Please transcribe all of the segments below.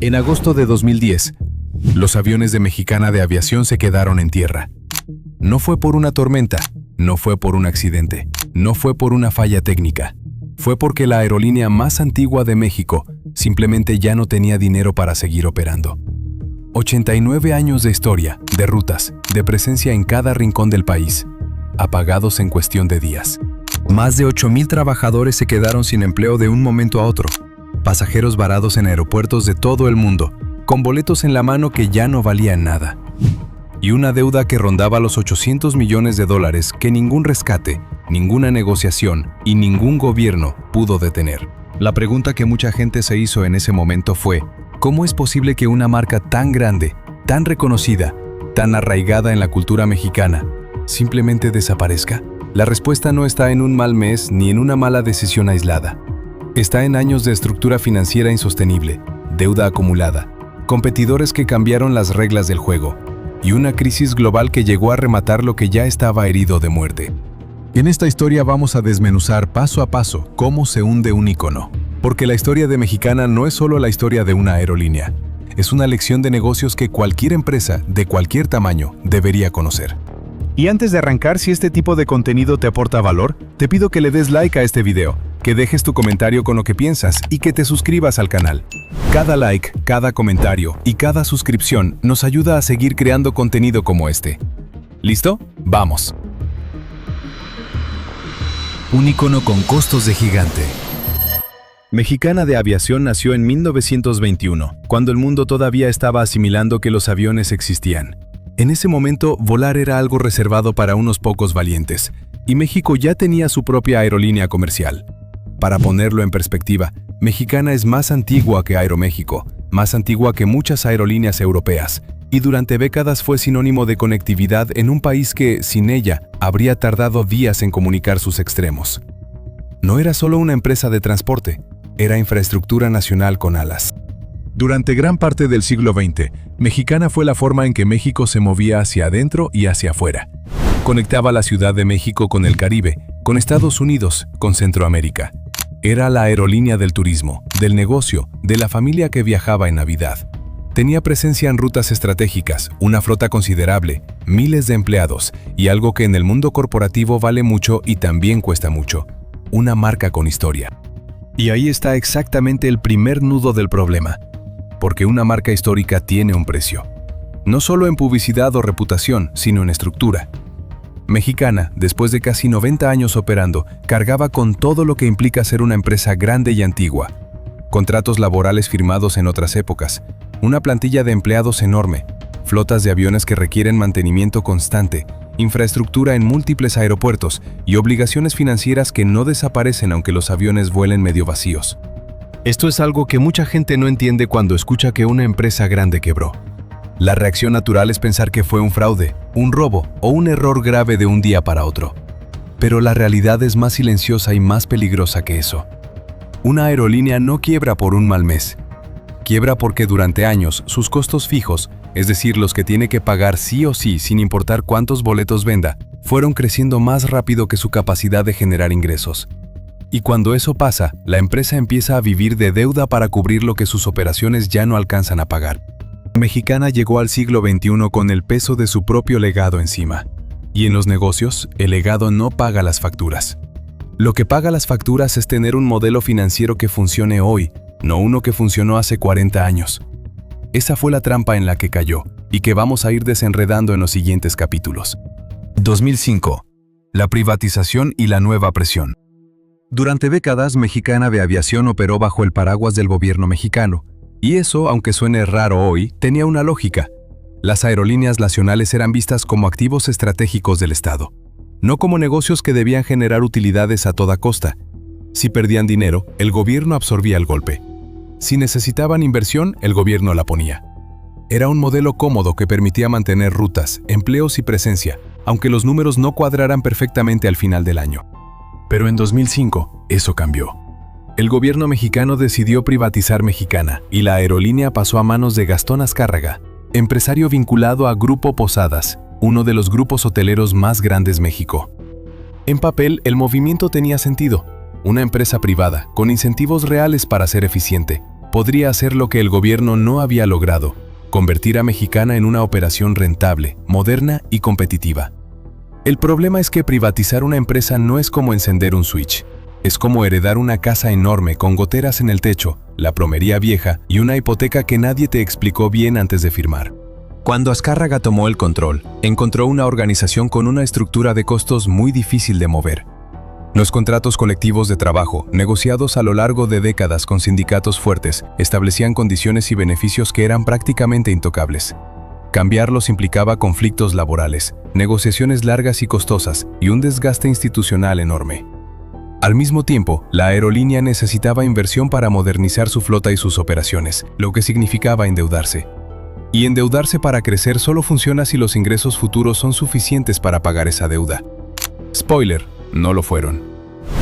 En agosto de 2010, los aviones de Mexicana de Aviación se quedaron en tierra. No fue por una tormenta, no fue por un accidente, no fue por una falla técnica. Fue porque la aerolínea más antigua de México simplemente ya no tenía dinero para seguir operando. 89 años de historia, de rutas, de presencia en cada rincón del país, apagados en cuestión de días. Más de 8,000 trabajadores se quedaron sin empleo de un momento a otro. Pasajeros varados en aeropuertos de todo el mundo, con boletos en la mano que ya no valían nada. Y una deuda que rondaba los $800 millones que ningún rescate, ninguna negociación y ningún gobierno pudo detener. La pregunta que mucha gente se hizo en ese momento fue: ¿cómo es posible que una marca tan grande, tan reconocida, tan arraigada en la cultura mexicana, simplemente desaparezca? La respuesta no está en un mal mes ni en una mala decisión aislada. Está en años de estructura financiera insostenible, deuda acumulada, competidores que cambiaron las reglas del juego y una crisis global que llegó a rematar lo que ya estaba herido de muerte. En esta historia vamos a desmenuzar paso a paso cómo se hunde un ícono. Porque la historia de Mexicana no es solo la historia de una aerolínea, es una lección de negocios que cualquier empresa, de cualquier tamaño, debería conocer. Y antes de arrancar, si este tipo de contenido te aporta valor, te pido que le des like a este video, que dejes tu comentario con lo que piensas y que te suscribas al canal. Cada like, cada comentario y cada suscripción nos ayuda a seguir creando contenido como este. ¿Listo? ¡Vamos! Un ícono con costos de gigante. Mexicana de Aviación nació en 1921, cuando el mundo todavía estaba asimilando que los aviones existían. En ese momento, volar era algo reservado para unos pocos valientes, y México ya tenía su propia aerolínea comercial. Para ponerlo en perspectiva, Mexicana es más antigua que Aeroméxico, más antigua que muchas aerolíneas europeas, y durante décadas fue sinónimo de conectividad en un país que, sin ella, habría tardado días en comunicar sus extremos. No era solo una empresa de transporte, era infraestructura nacional con alas. Durante gran parte del siglo XX, Mexicana fue la forma en que México se movía hacia adentro y hacia afuera. Conectaba la Ciudad de México con el Caribe, con Estados Unidos, con Centroamérica. Era la aerolínea del turismo, del negocio, de la familia que viajaba en Navidad. Tenía presencia en rutas estratégicas, una flota considerable, miles de empleados y algo que en el mundo corporativo vale mucho y también cuesta mucho: una marca con historia. Y ahí está exactamente el primer nudo del problema. Porque una marca histórica tiene un precio. No solo en publicidad o reputación, sino en estructura. Mexicana, después de casi 90 años operando, cargaba con todo lo que implica ser una empresa grande y antigua. Contratos laborales firmados en otras épocas, una plantilla de empleados enorme, flotas de aviones que requieren mantenimiento constante, infraestructura en múltiples aeropuertos y obligaciones financieras que no desaparecen aunque los aviones vuelen medio vacíos. Esto es algo que mucha gente no entiende cuando escucha que una empresa grande quebró. La reacción natural es pensar que fue un fraude, un robo o un error grave de un día para otro. Pero la realidad es más silenciosa y más peligrosa que eso. Una aerolínea no quiebra por un mal mes. Quiebra porque durante años sus costos fijos, es decir, los que tiene que pagar sí o sí sin importar cuántos boletos venda, fueron creciendo más rápido que su capacidad de generar ingresos. Y cuando eso pasa, la empresa empieza a vivir de deuda para cubrir lo que sus operaciones ya no alcanzan a pagar. Mexicana llegó al siglo XXI con el peso de su propio legado encima. Y en los negocios, el legado no paga las facturas. Lo que paga las facturas es tener un modelo financiero que funcione hoy, no uno que funcionó hace 40 años. Esa fue la trampa en la que cayó, y que vamos a ir desenredando en los siguientes capítulos. 2005. La privatización y la nueva presión. Durante décadas, Mexicana de Aviación operó bajo el paraguas del gobierno mexicano, y eso, aunque suene raro hoy, tenía una lógica. Las aerolíneas nacionales eran vistas como activos estratégicos del Estado, no como negocios que debían generar utilidades a toda costa. Si perdían dinero, el gobierno absorbía el golpe. Si necesitaban inversión, el gobierno la ponía. Era un modelo cómodo que permitía mantener rutas, empleos y presencia, aunque los números no cuadraran perfectamente al final del año. Pero en 2005, eso cambió. El gobierno mexicano decidió privatizar Mexicana y la aerolínea pasó a manos de Gastón Azcárraga, empresario vinculado a Grupo Posadas, uno de los grupos hoteleros más grandes México. En papel, el movimiento tenía sentido. Una empresa privada, con incentivos reales para ser eficiente, podría hacer lo que el gobierno no había logrado: convertir a Mexicana en una operación rentable, moderna y competitiva. El problema es que privatizar una empresa no es como encender un switch. Es como heredar una casa enorme con goteras en el techo, la plomería vieja y una hipoteca que nadie te explicó bien antes de firmar. Cuando Azcárraga tomó el control, encontró una organización con una estructura de costos muy difícil de mover. Los contratos colectivos de trabajo, negociados a lo largo de décadas con sindicatos fuertes, establecían condiciones y beneficios que eran prácticamente intocables. Cambiarlos implicaba conflictos laborales, negociaciones largas y costosas y un desgaste institucional enorme. Al mismo tiempo, la aerolínea necesitaba inversión para modernizar su flota y sus operaciones, lo que significaba endeudarse. Y endeudarse para crecer solo funciona si los ingresos futuros son suficientes para pagar esa deuda. Spoiler, no lo fueron.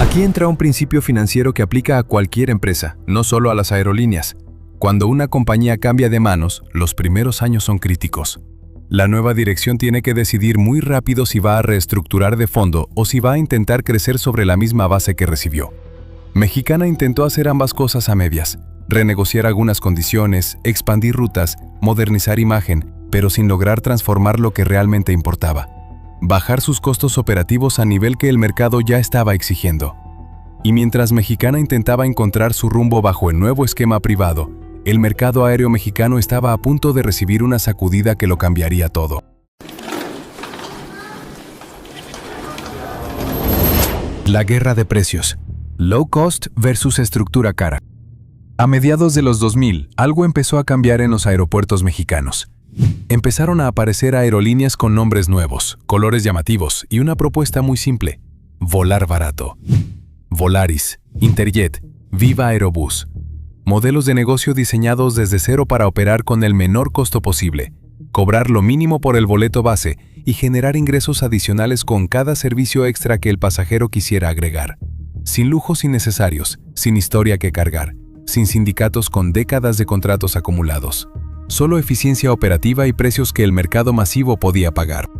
Aquí entra un principio financiero que aplica a cualquier empresa, no solo a las aerolíneas. Cuando una compañía cambia de manos, los primeros años son críticos. La nueva dirección tiene que decidir muy rápido si va a reestructurar de fondo o si va a intentar crecer sobre la misma base que recibió. Mexicana intentó hacer ambas cosas a medias: renegociar algunas condiciones, expandir rutas, modernizar imagen, pero sin lograr transformar lo que realmente importaba: bajar sus costos operativos a nivel que el mercado ya estaba exigiendo. Y mientras Mexicana intentaba encontrar su rumbo bajo el nuevo esquema privado, el mercado aéreo mexicano estaba a punto de recibir una sacudida que lo cambiaría todo. La guerra de precios. Low cost versus estructura cara. A mediados de los 2000, algo empezó a cambiar en los aeropuertos mexicanos. Empezaron a aparecer aerolíneas con nombres nuevos, colores llamativos y una propuesta muy simple: volar barato. Volaris, Interjet, Viva Aerobús. Modelos de negocio diseñados desde cero para operar con el menor costo posible, cobrar lo mínimo por el boleto base y generar ingresos adicionales con cada servicio extra que el pasajero quisiera agregar. Sin lujos innecesarios, sin historia que cargar, sin sindicatos con décadas de contratos acumulados. Solo eficiencia operativa y precios que el mercado masivo podía pagar.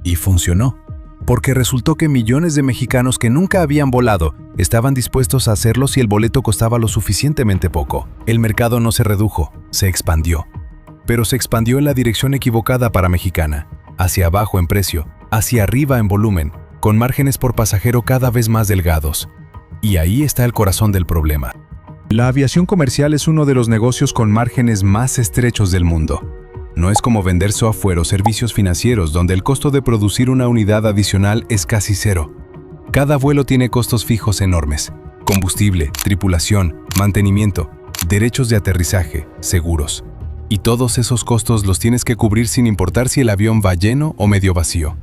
Y funcionó, porque resultó que millones de mexicanos que nunca habían volado estaban dispuestos a hacerlo si el boleto costaba lo suficientemente poco. El mercado no se redujo, se expandió. Pero se expandió en la dirección equivocada para Mexicana: hacia abajo en precio, hacia arriba en volumen, con márgenes por pasajero cada vez más delgados. Y ahí está el corazón del problema. La aviación comercial es uno de los negocios con márgenes más estrechos del mundo. No es como vender software o servicios financieros donde el costo de producir una unidad adicional es casi cero. Cada vuelo tiene costos fijos enormes: combustible, tripulación, mantenimiento, derechos de aterrizaje, seguros. Y todos esos costos los tienes que cubrir sin importar si el avión va lleno o medio vacío.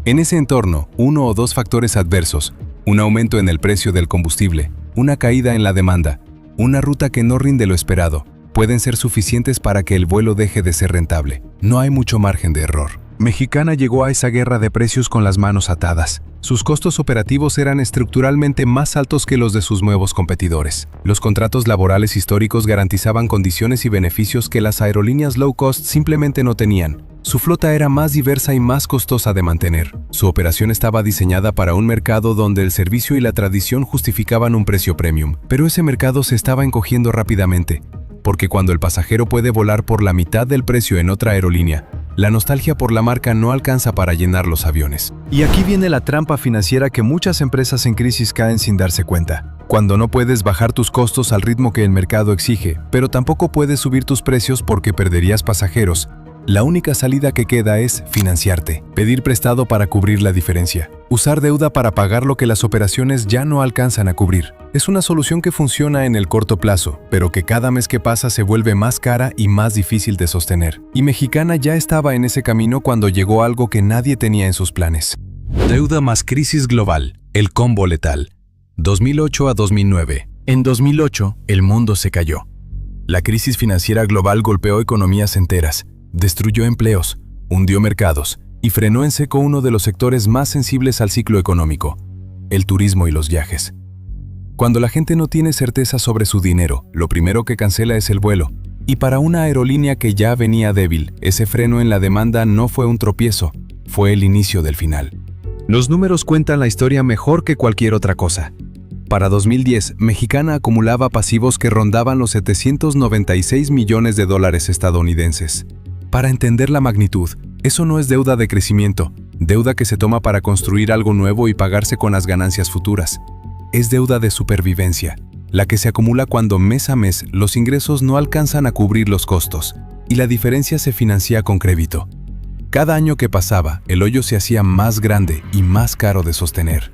En ese entorno, uno o dos factores adversos, un aumento en el precio del combustible, una caída en la demanda, una ruta que no rinde lo esperado, pueden ser suficientes para que el vuelo deje de ser rentable. No hay mucho margen de error. Mexicana llegó a esa guerra de precios con las manos atadas. Sus costos operativos eran estructuralmente más altos que los de sus nuevos competidores. Los contratos laborales históricos garantizaban condiciones y beneficios que las aerolíneas low cost simplemente no tenían. Su flota era más diversa y más costosa de mantener. Su operación estaba diseñada para un mercado donde el servicio y la tradición justificaban un precio premium. Pero ese mercado se estaba encogiendo rápidamente, porque cuando el pasajero puede volar por la mitad del precio en otra aerolínea, la nostalgia por la marca no alcanza para llenar los aviones. Y aquí viene la trampa financiera que muchas empresas en crisis caen sin darse cuenta. Cuando no puedes bajar tus costos al ritmo que el mercado exige, pero tampoco puedes subir tus precios porque perderías pasajeros, la única salida que queda es financiarte, pedir prestado para cubrir la diferencia, usar deuda para pagar lo que las operaciones ya no alcanzan a cubrir. Es una solución que funciona en el corto plazo, pero que cada mes que pasa se vuelve más cara y más difícil de sostener. Y Mexicana ya estaba en ese camino cuando llegó algo que nadie tenía en sus planes. Deuda más crisis global, el combo letal. 2008 a 2009. En 2008, el mundo se cayó. La crisis financiera global golpeó economías enteras, destruyó empleos, hundió mercados y frenó en seco uno de los sectores más sensibles al ciclo económico: el turismo y los viajes. Cuando la gente no tiene certeza sobre su dinero, lo primero que cancela es el vuelo. Y para una aerolínea que ya venía débil, ese freno en la demanda no fue un tropiezo, fue el inicio del final. Los números cuentan la historia mejor que cualquier otra cosa. Para 2010, Mexicana acumulaba pasivos que rondaban los 796 millones de dólares estadounidenses. Para entender la magnitud, eso no es deuda de crecimiento, deuda que se toma para construir algo nuevo y pagarse con las ganancias futuras. Es deuda de supervivencia, la que se acumula cuando mes a mes los ingresos no alcanzan a cubrir los costos y la diferencia se financia con crédito. Cada año que pasaba, el hoyo se hacía más grande y más caro de sostener.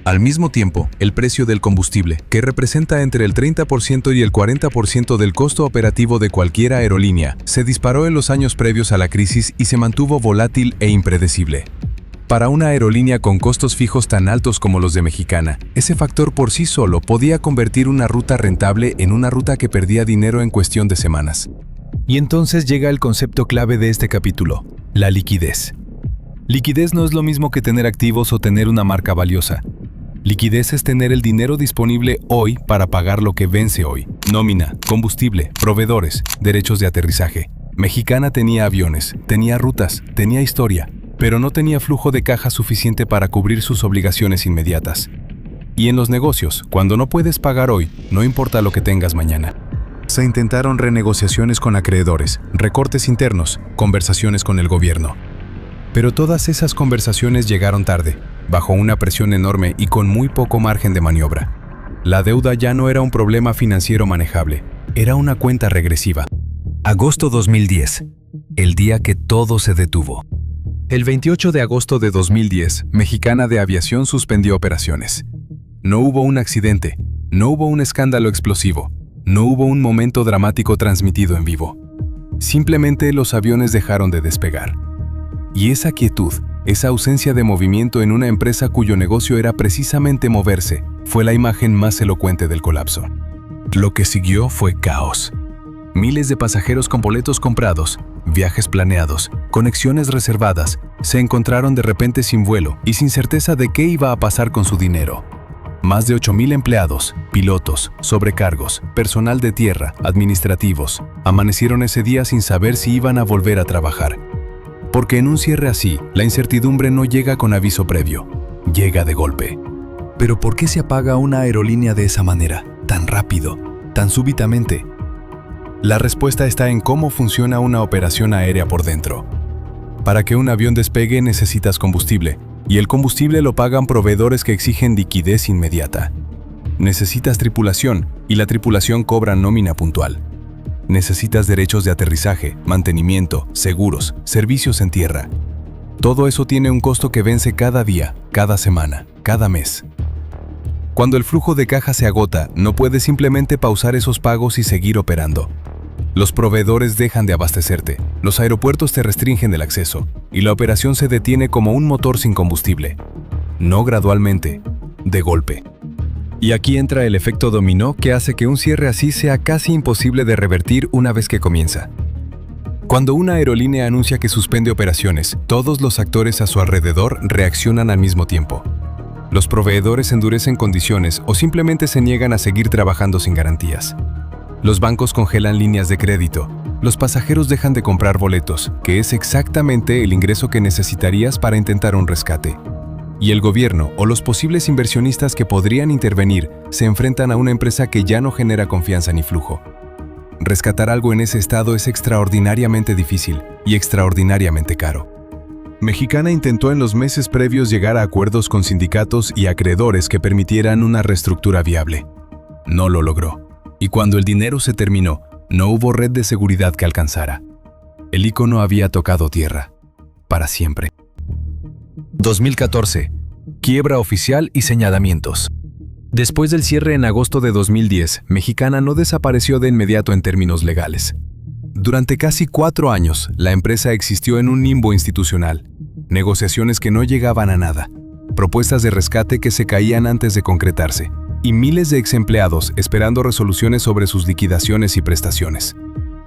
Al mismo tiempo, el precio del combustible, que representa entre el 30% y el 40% del costo operativo de cualquier aerolínea, se disparó en los años previos a la crisis y se mantuvo volátil e impredecible. Para una aerolínea con costos fijos tan altos como los de Mexicana, ese factor por sí solo podía convertir una ruta rentable en una ruta que perdía dinero en cuestión de semanas. Y entonces llega el concepto clave de este capítulo, la liquidez. Liquidez no es lo mismo que tener activos o tener una marca valiosa. Liquidez es tener el dinero disponible hoy para pagar lo que vence hoy. Nómina, combustible, proveedores, derechos de aterrizaje. Mexicana tenía aviones, tenía rutas, tenía historia, pero no tenía flujo de caja suficiente para cubrir sus obligaciones inmediatas. Y en los negocios, cuando no puedes pagar hoy, no importa lo que tengas mañana. Se intentaron renegociaciones con acreedores, recortes internos, conversaciones con el gobierno. Pero todas esas conversaciones llegaron tarde, bajo una presión enorme y con muy poco margen de maniobra. La deuda ya no era un problema financiero manejable, era una cuenta regresiva. Agosto 2010, el día que todo se detuvo. El 28 de agosto de 2010, Mexicana de Aviación suspendió operaciones. No hubo un accidente, no hubo un escándalo explosivo, no hubo un momento dramático transmitido en vivo. Simplemente los aviones dejaron de despegar. Y esa quietud, esa ausencia de movimiento en una empresa cuyo negocio era precisamente moverse, fue la imagen más elocuente del colapso. Lo que siguió fue caos. Miles de pasajeros con boletos comprados, viajes planeados, conexiones reservadas, se encontraron de repente sin vuelo y sin certeza de qué iba a pasar con su dinero. Más de 8,000 empleados, pilotos, sobrecargos, personal de tierra, administrativos, amanecieron ese día sin saber si iban a volver a trabajar. Porque en un cierre así, la incertidumbre no llega con aviso previo, llega de golpe. ¿Pero por qué se apaga una aerolínea de esa manera, tan rápido, tan súbitamente? La respuesta está en cómo funciona una operación aérea por dentro. Para que un avión despegue necesitas combustible, y el combustible lo pagan proveedores que exigen liquidez inmediata. Necesitas tripulación, y la tripulación cobra nómina puntual. Necesitas derechos de aterrizaje, mantenimiento, seguros, servicios en tierra. Todo eso tiene un costo que vence cada día, cada semana, cada mes. Cuando el flujo de caja se agota, no puedes simplemente pausar esos pagos y seguir operando. Los proveedores dejan de abastecerte, los aeropuertos te restringen el acceso, y la operación se detiene como un motor sin combustible. No gradualmente, de golpe. Y aquí entra el efecto dominó que hace que un cierre así sea casi imposible de revertir una vez que comienza. Cuando una aerolínea anuncia que suspende operaciones, todos los actores a su alrededor reaccionan al mismo tiempo. Los proveedores endurecen condiciones o simplemente se niegan a seguir trabajando sin garantías. Los bancos congelan líneas de crédito. Los pasajeros dejan de comprar boletos, que es exactamente el ingreso que necesitarías para intentar un rescate. Y el gobierno o los posibles inversionistas que podrían intervenir se enfrentan a una empresa que ya no genera confianza ni flujo. Rescatar algo en ese estado es extraordinariamente difícil y extraordinariamente caro. Mexicana intentó en los meses previos llegar a acuerdos con sindicatos y acreedores que permitieran una reestructura viable. No lo logró. Y cuando el dinero se terminó, no hubo red de seguridad que alcanzara. El ícono había tocado tierra. Para siempre. 2014. Quiebra oficial y señalamientos. Después del cierre en agosto de 2010, Mexicana no desapareció de inmediato en términos legales. Durante casi 4 años, la empresa existió en un limbo institucional. Negociaciones que no llegaban a nada. Propuestas de rescate que se caían antes de concretarse. Y miles de exempleados esperando resoluciones sobre sus liquidaciones y prestaciones.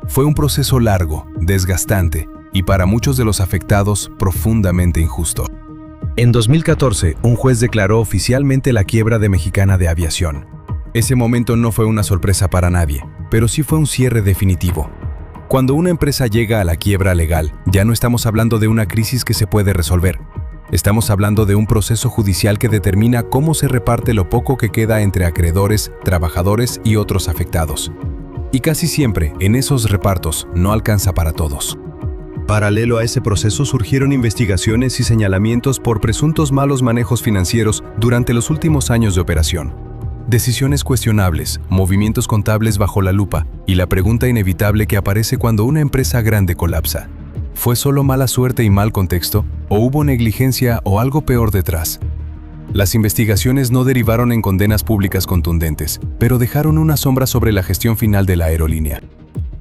Fue un proceso largo, desgastante y para muchos de los afectados profundamente injusto. En 2014, un juez declaró oficialmente la quiebra de Mexicana de Aviación. Ese momento no fue una sorpresa para nadie, pero sí fue un cierre definitivo. Cuando una empresa llega a la quiebra legal, ya no estamos hablando de una crisis que se puede resolver. Estamos hablando de un proceso judicial que determina cómo se reparte lo poco que queda entre acreedores, trabajadores y otros afectados. Y casi siempre, en esos repartos, no alcanza para todos. Paralelo a ese proceso surgieron investigaciones y señalamientos por presuntos malos manejos financieros durante los últimos años de operación. Decisiones cuestionables, movimientos contables bajo la lupa y la pregunta inevitable que aparece cuando una empresa grande colapsa. ¿Fue solo mala suerte y mal contexto? ¿O hubo negligencia o algo peor detrás? Las investigaciones no derivaron en condenas públicas contundentes, pero dejaron una sombra sobre la gestión final de la aerolínea.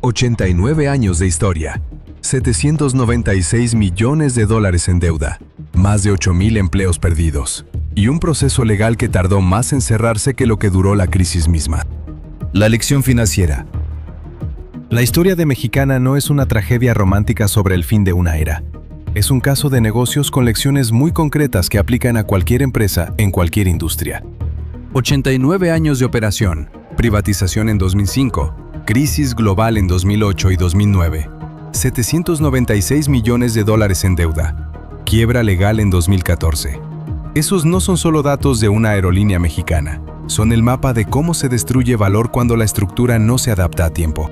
89 años de historia, 796 millones de dólares en deuda, más de 8,000 empleos perdidos, y un proceso legal que tardó más en cerrarse que lo que duró la crisis misma. La lección financiera. La historia de Mexicana no es una tragedia romántica sobre el fin de una era. Es un caso de negocios con lecciones muy concretas que aplican a cualquier empresa en cualquier industria. 89 años de operación, privatización en 2005, crisis global en 2008 y 2009, 796 millones de dólares en deuda, quiebra legal en 2014. Esos no son solo datos de una aerolínea mexicana, son el mapa de cómo se destruye valor cuando la estructura no se adapta a tiempo.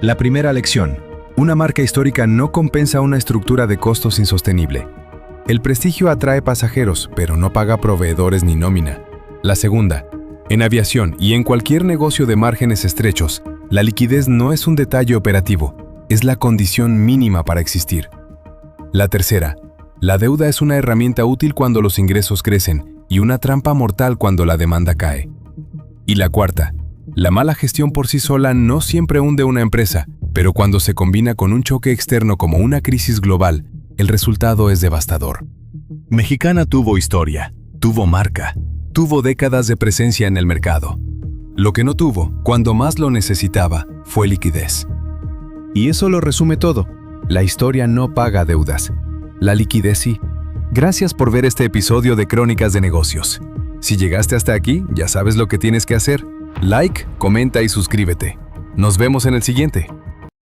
La primera lección. Una marca histórica no compensa una estructura de costos insostenible. El prestigio atrae pasajeros, pero no paga proveedores ni nómina. La segunda. En aviación y en cualquier negocio de márgenes estrechos, la liquidez no es un detalle operativo, es la condición mínima para existir. La tercera. La deuda es una herramienta útil cuando los ingresos crecen y una trampa mortal cuando la demanda cae. Y la cuarta. La mala gestión por sí sola no siempre hunde una empresa, pero cuando se combina con un choque externo como una crisis global, el resultado es devastador. Mexicana tuvo historia, tuvo marca, tuvo décadas de presencia en el mercado. Lo que no tuvo, cuando más lo necesitaba, fue liquidez. Y eso lo resume todo. La historia no paga deudas. La liquidez sí. Gracias por ver este episodio de Crónicas de Negocios. Si llegaste hasta aquí, ya sabes lo que tienes que hacer. Like, comenta y suscríbete. Nos vemos en el siguiente.